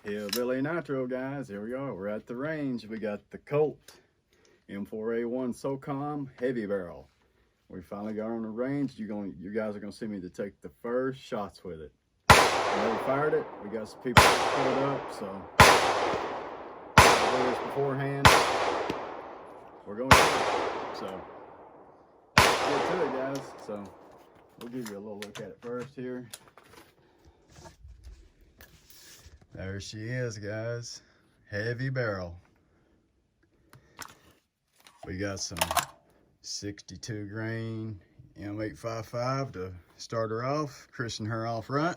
Hillbilly Nitro, guys. Here we are. We're at the range. We got the Colt M4A1 SOCOM heavy barrel. We finally got on the range. You guys are gonna see me to take the first shots with it. We already fired it. We got some people pulled up, so I'll do this beforehand. We're going to do it. So let's get to it, guys. So we'll give you a little look at it first here. There she is, guys. Heavy barrel. We got some 62 grain M855 to start her off, christen her off front.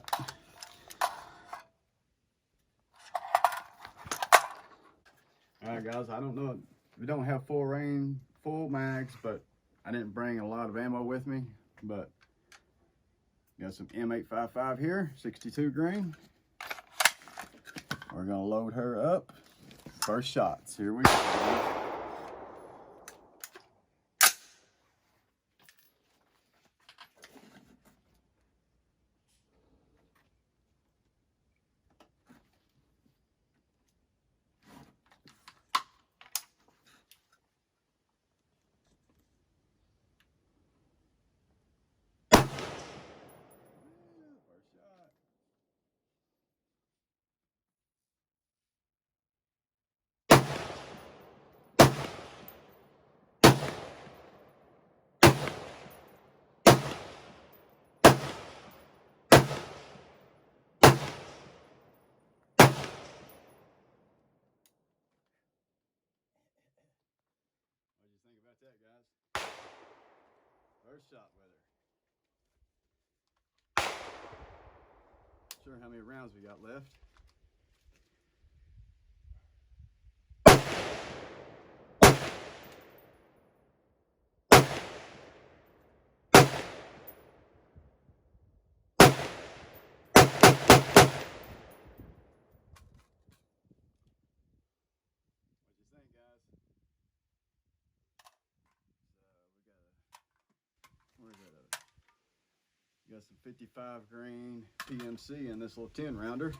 Alright guys, I don't know, we don't have full mags, but I didn't bring a lot of ammo with me, but got some M855 here, 62 grain. We're gonna load her up. First shots, here we go. That, guys. First shot with her. Not sure how many rounds we got left. What do you think, guys? Where's that other? Got some 55 grain PMC in this little 10 rounder.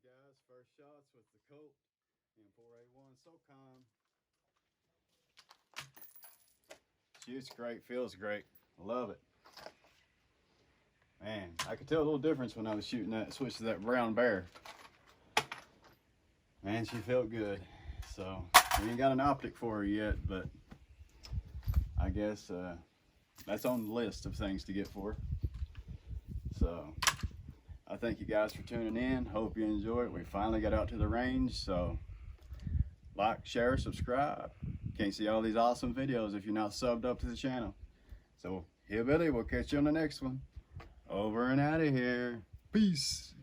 Guys, first shots with the Colt M4A1 SOCOM. Shoots great, feels great, love it. Man, I could tell a little difference when I was shooting that, switch to that brown bear. Man, she felt good. So we ain't got an optic for her yet, but I guess that's on the list of things to get for her. So I thank you guys for tuning in. Hope you enjoy it. We finally got out to the range, so like, share, subscribe. Can't see all these awesome videos if you're not subbed up to the channel. So Hillbilly, we'll catch you on the next one. Over and out of here. Peace.